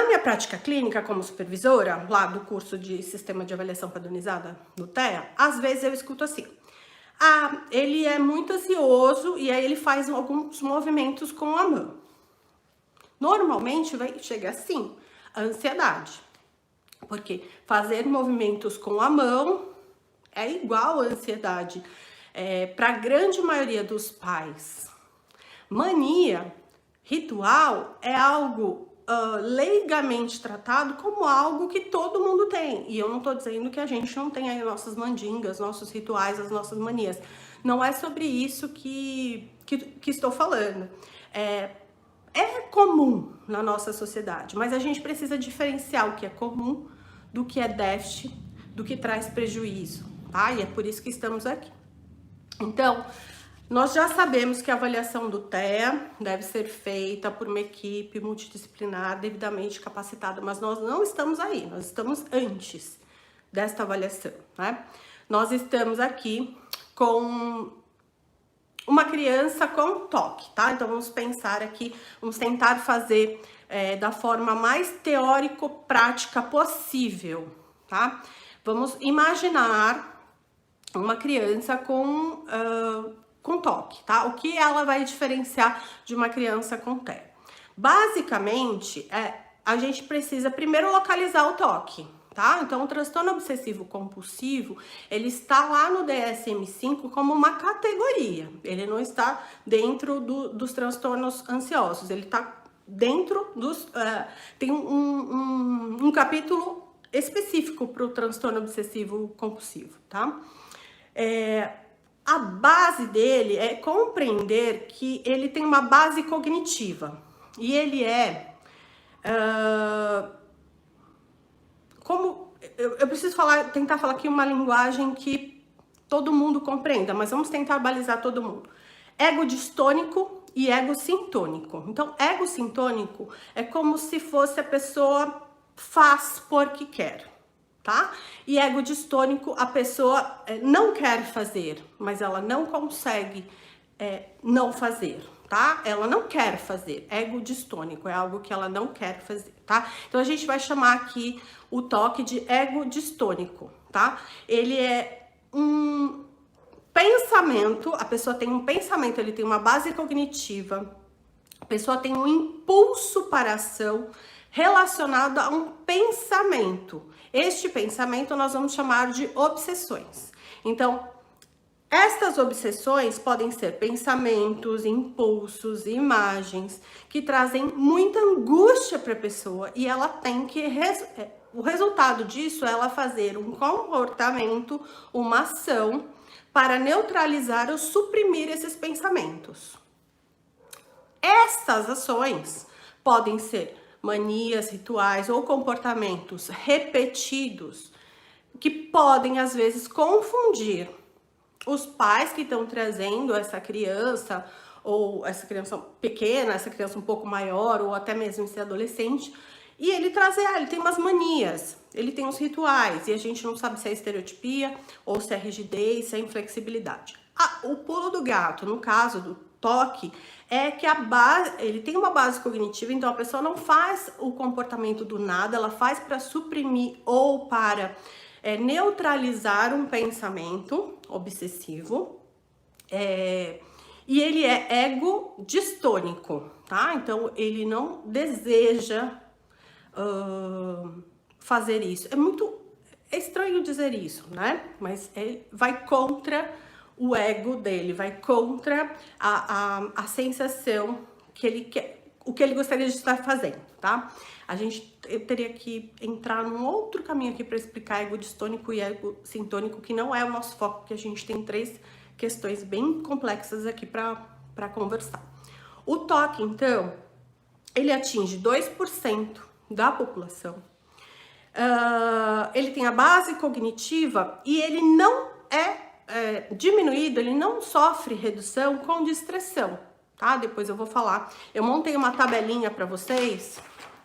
minha prática clínica como supervisora, lá do curso de Sistema de Avaliação Padronizada do TEA, às vezes eu escuto assim: ah, ele é muito ansioso e aí ele faz alguns movimentos com a mão. Normalmente vai chegar assim, a ansiedade. Porque fazer movimentos com a mão é igual a ansiedade para a grande maioria dos pais. Mania, ritual, é algo leigamente tratado como algo que todo mundo tem. E eu não estou dizendo que a gente não tem aí nossas mandingas, nossos rituais, as nossas manias. Não é sobre isso que estou falando. É comum na nossa sociedade, mas a gente precisa diferenciar o que é comum do que é déficit, do que traz prejuízo, tá? E é por isso que estamos aqui. Então, nós já sabemos que a avaliação do TEA deve ser feita por uma equipe multidisciplinar devidamente capacitada, mas nós não estamos aí, nós estamos antes desta avaliação, né? Nós estamos aqui com uma criança com toque, tá? Então, vamos pensar aqui, vamos tentar fazer da forma mais teórico-prática possível, tá? Vamos imaginar uma criança com toque, tá? O que ela vai diferenciar de uma criança com TEA? Basicamente, a gente precisa primeiro localizar o toque, tá? Então, o transtorno obsessivo compulsivo, ele está lá no DSM-5 como uma categoria. Ele não está dentro dos transtornos ansiosos. Ele está dentro dos... tem um capítulo específico para o transtorno obsessivo compulsivo, tá? A base dele é compreender que ele tem uma base cognitiva. E ele como eu preciso tentar falar aqui uma linguagem que todo mundo compreenda, mas vamos tentar balizar todo mundo. Ego distônico e ego sintônico. Então, ego sintônico é como se fosse a pessoa faz porque quer, tá? E ego distônico, a pessoa não quer fazer, mas ela não consegue não fazer, tá? Ela não quer fazer. Ego distônico é algo que ela não quer fazer, tá? Então, a gente vai chamar aqui o toque de ego distônico, tá? Ele é um pensamento, a pessoa tem um pensamento, ele tem uma base cognitiva, a pessoa tem um impulso para ação relacionado a um pensamento. Este pensamento nós vamos chamar de obsessões. Então, estas obsessões podem ser pensamentos, impulsos, imagens que trazem muita angústia para a pessoa e ela tem que o resultado disso é ela fazer um comportamento, uma ação para neutralizar ou suprimir esses pensamentos. Essas ações podem ser manias, rituais ou comportamentos repetidos que podem, às vezes, confundir os pais que estão trazendo essa criança, ou essa criança pequena, essa criança um pouco maior, ou até mesmo esse adolescente, e ele ele tem umas manias, ele tem uns rituais, e a gente não sabe se é estereotipia, ou se é rigidez, se é inflexibilidade. O pulo do gato, no caso do toque, é que ele tem uma base cognitiva, então a pessoa não faz o comportamento do nada, ela faz para suprimir ou para neutralizar um pensamento obsessivo, e ele é ego distônico, tá? Então, ele não deseja fazer isso. É estranho dizer isso, né? Mas vai contra o ego dele, vai contra a sensação que ele quer, o que ele gostaria de estar fazendo, tá? Eu teria que entrar num outro caminho aqui para explicar ego distônico e ego sintônico, que não é o nosso foco, porque a gente tem 3 questões bem complexas aqui para conversar. O toque, então, ele atinge 2% da população. Ele tem a base cognitiva e ele não é diminuído, ele não sofre redução com distração, tá? Depois eu vou falar. Eu montei uma tabelinha para vocês,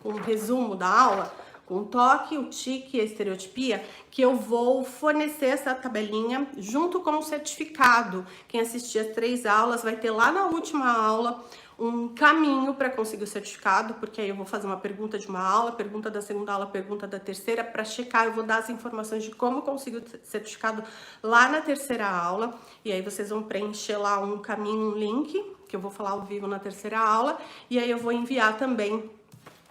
um resumo da aula, com o toque, o tique e a estereotipia, que eu vou fornecer essa tabelinha junto com o certificado. Quem assistir as 3 aulas vai ter lá na última aula um caminho para conseguir o certificado, porque aí eu vou fazer uma pergunta de uma aula, pergunta da segunda aula, pergunta da terceira, para checar, eu vou dar as informações de como conseguir o certificado lá na terceira aula, e aí vocês vão preencher lá um caminho, um link, que eu vou falar ao vivo na terceira aula, e aí eu vou enviar também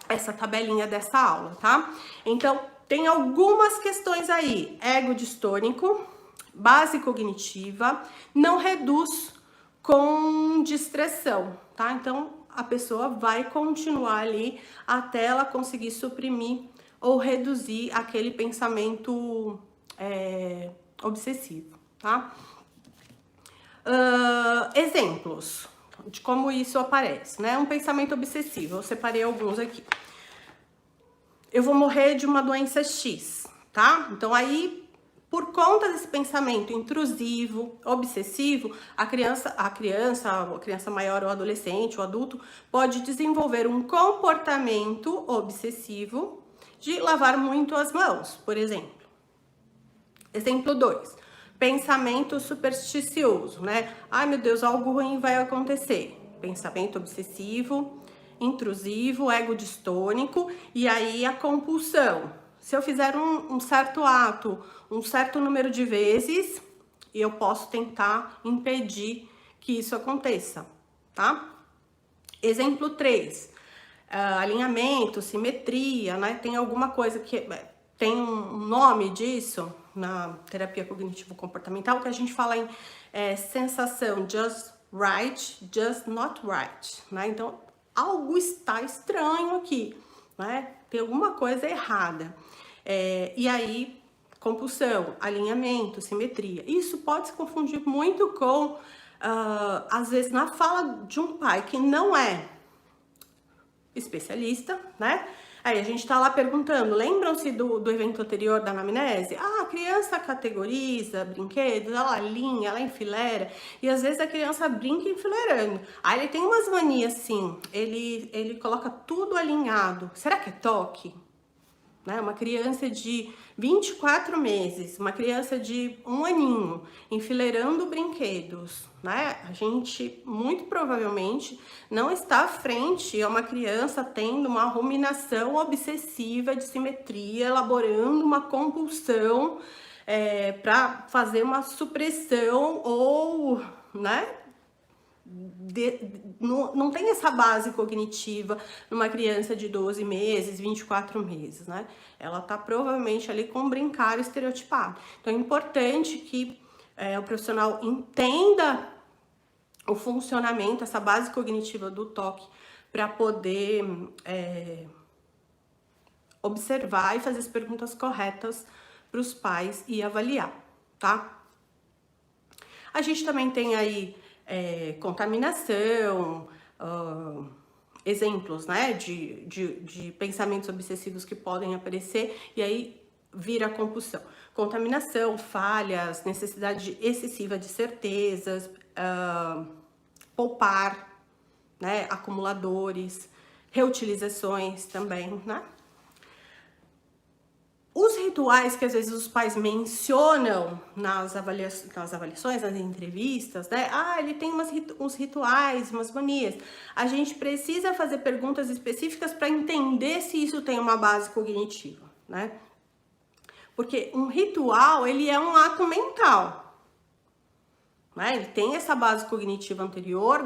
essa tabelinha dessa aula, tá? Então, tem algumas questões aí, ego distônico, base cognitiva, não reduz com distração, tá? Então, a pessoa vai continuar ali até ela conseguir suprimir ou reduzir aquele pensamento obsessivo, tá? Exemplos de como isso aparece, né? Um pensamento obsessivo, eu separei alguns aqui. Eu vou morrer de uma doença X, tá? Então, aí, por conta desse pensamento intrusivo, obsessivo, a criança maior ou adolescente ou adulto pode desenvolver um comportamento obsessivo de lavar muito as mãos, por exemplo. Exemplo 2, pensamento supersticioso, né? Ai, meu Deus, algo ruim vai acontecer. Pensamento obsessivo, intrusivo, ego distônico, e aí a compulsão. Se eu fizer um certo ato, um certo número de vezes, eu posso tentar impedir que isso aconteça, tá? Exemplo 3, alinhamento, simetria, né? Tem alguma coisa que tem um nome disso na terapia cognitivo-comportamental que a gente fala em sensação just right, just not right, né? Então, algo está estranho aqui, né? Tem alguma coisa errada. E aí, compulsão, alinhamento, simetria. Isso pode se confundir muito com, às vezes, na fala de um pai que não é especialista, né? Aí a gente tá lá perguntando, lembram-se do evento anterior da anamnese? Ah, a criança categoriza brinquedos, ela alinha, ela enfileira, e às vezes a criança brinca enfileirando. Aí ele tem umas manias assim, ele coloca tudo alinhado. Será que é toque? Né? Uma criança de 24 meses, uma criança de 1 aninho, enfileirando brinquedos, né? A gente, muito provavelmente, não está à frente a uma criança tendo uma ruminação obsessiva de simetria, elaborando uma compulsão para fazer uma supressão ou, né? Não tem essa base cognitiva numa criança de 12 meses, 24 meses, né? Ela tá provavelmente ali com um brincar estereotipado. Então é importante que o profissional entenda o funcionamento, essa base cognitiva do toque, para poder observar e fazer as perguntas corretas para os pais e avaliar, tá? A gente também tem aí contaminação, exemplos, né, de pensamentos obsessivos que podem aparecer e aí vira compulsão. Contaminação, falhas, necessidade excessiva de certezas, poupar, né, acumuladores, reutilizações também, né? Os rituais que às vezes os pais mencionam nas avaliações, nas entrevistas, né? Ah, ele tem uns rituais, umas manias. A gente precisa fazer perguntas específicas para entender se isso tem uma base cognitiva, né? Porque um ritual, ele é um ato mental, né? Ele tem essa base cognitiva anterior,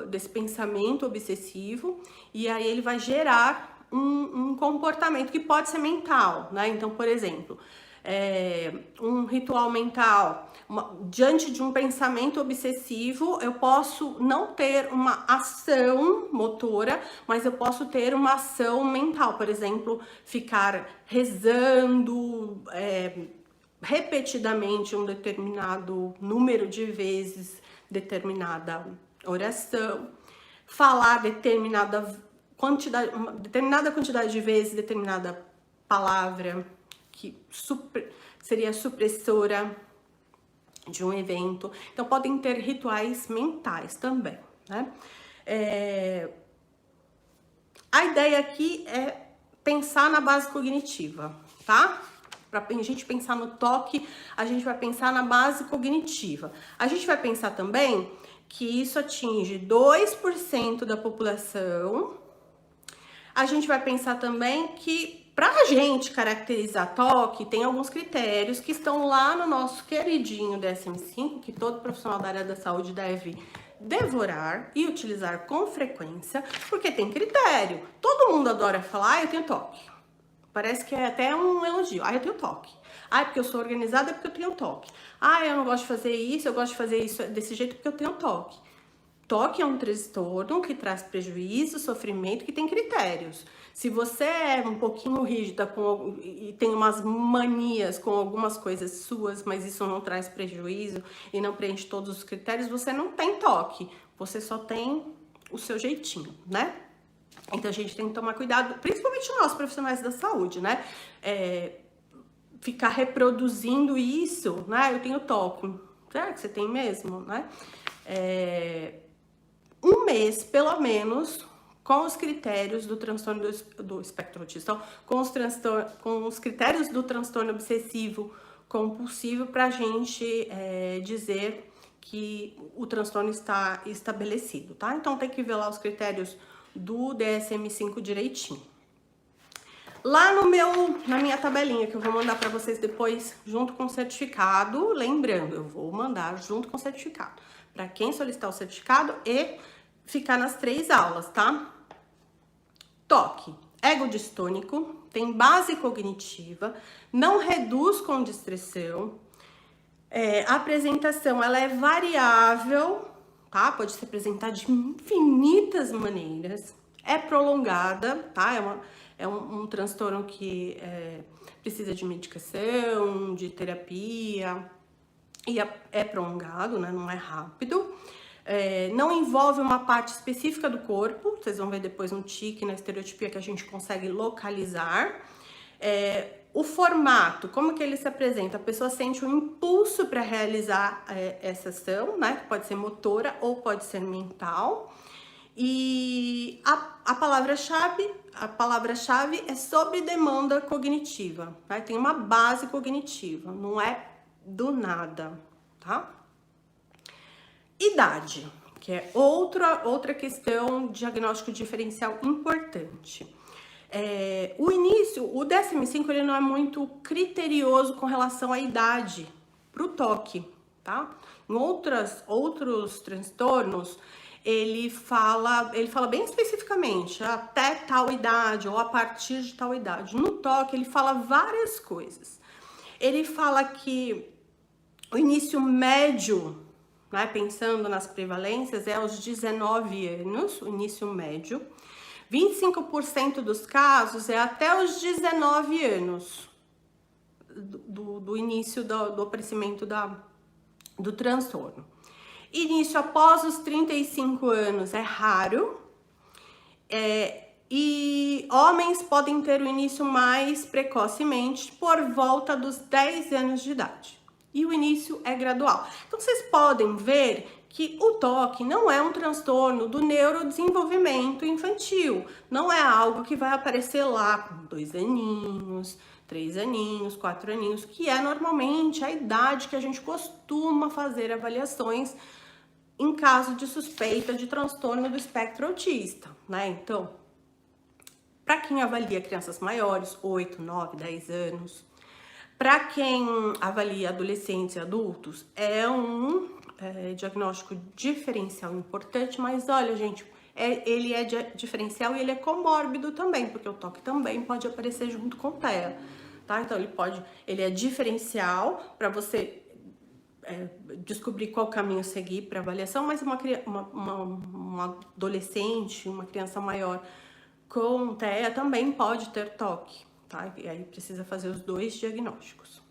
desse pensamento obsessivo, e aí ele vai gerar um comportamento que pode ser mental, né? Então, por exemplo, um ritual mental, diante de um pensamento obsessivo, eu posso não ter uma ação motora, mas eu posso ter uma ação mental, por exemplo, ficar rezando repetidamente um determinado número de vezes determinada oração, falar uma determinada quantidade de vezes determinada palavra que seria supressora de um evento. Então, podem ter rituais mentais também, né? A ideia aqui é pensar na base cognitiva, tá? Para a gente pensar no toque, a gente vai pensar na base cognitiva. A gente vai pensar também que isso atinge 2% da população, a gente vai pensar também que pra gente caracterizar TOC, tem alguns critérios que estão lá no nosso queridinho DSM-5, que todo profissional da área da saúde deve devorar e utilizar com frequência, porque tem critério. Todo mundo adora falar, eu tenho TOC. Parece que é até um elogio. Eu tenho TOC. Porque eu sou organizada, é porque eu tenho TOC. Eu não gosto de fazer isso, eu gosto de fazer isso desse jeito porque eu tenho TOC. TOC é um transtorno que traz prejuízo, sofrimento, que tem critérios. Se você é um pouquinho rígida e tem umas manias com algumas coisas suas, mas isso não traz prejuízo e não preenche todos os critérios, você não tem TOC. Você só tem o seu jeitinho, né? Então a gente tem que tomar cuidado, principalmente nós profissionais da saúde, né? Ficar reproduzindo isso, né? Eu tenho TOC. Será que você tem mesmo, né? Um mês, pelo menos, com os critérios do transtorno do espectro autista, então, com os critérios do transtorno obsessivo compulsivo, para a gente dizer que o transtorno está estabelecido, tá? Então tem que ver lá os critérios do DSM-5 direitinho. Lá na minha tabelinha, que eu vou mandar para vocês depois, junto com o certificado, lembrando, eu vou mandar junto com o certificado, para quem solicitar o certificado e ficar nas 3 aulas, tá? TOC, ego distônico, tem base cognitiva, não reduz com distração, a apresentação, ela é variável, tá? Pode se apresentar de infinitas maneiras, é prolongada, tá? É um transtorno que precisa de medicação, de terapia, e é prolongado, né? Não é rápido. Não envolve uma parte específica do corpo, vocês vão ver depois no tique, na estereotipia, que a gente consegue localizar. O formato, como que ele se apresenta? A pessoa sente um impulso para realizar essa ação, né? Que pode ser motora ou pode ser mental. E a palavra-chave é sob demanda cognitiva, né? Tem uma base cognitiva, não é do nada, tá? Idade, que é outra questão diagnóstico diferencial importante. O DSM-5 ele não é muito criterioso com relação à idade para o TOC, tá? Em outros transtornos, ele fala bem especificamente até tal idade ou a partir de tal idade. No TOC, ele fala várias coisas. Ele fala que o início médio, né, pensando nas prevalências, é aos 19 anos, o início médio. 25% dos casos é até os 19 anos do início do aparecimento do transtorno. Início após os 35 anos é raro, e homens podem ter o início mais precocemente por volta dos 10 anos de idade. E o início é gradual. Então, vocês podem ver que o TOC não é um transtorno do neurodesenvolvimento infantil. Não é algo que vai aparecer lá com 2 aninhos, 3 aninhos, 4 aninhos, que é normalmente a idade que a gente costuma fazer avaliações em caso de suspeita de transtorno do espectro autista, né? Então, para quem avalia crianças maiores, 8, 9, 10 anos, para quem avalia adolescentes e adultos, é um diagnóstico diferencial importante, mas olha, gente, ele é diferencial e ele é comórbido também, porque o TOC também pode aparecer junto com o TEA, tá? Então, ele é diferencial para você descobrir qual caminho seguir para avaliação, mas uma adolescente, uma criança maior com TEA também pode ter TOC, tá? E aí precisa fazer os 2 diagnósticos.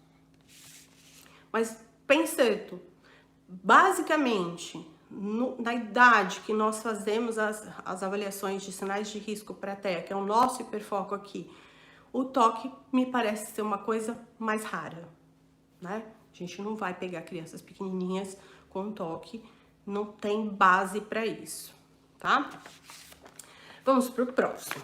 Mas pensando, basicamente, na idade que nós fazemos as avaliações de sinais de risco para TEA, que é o nosso hiperfoco aqui, o TOC me parece ser uma coisa mais rara, né? A gente não vai pegar crianças pequenininhas com TOC, não tem base para isso, tá? Vamos pro próximo.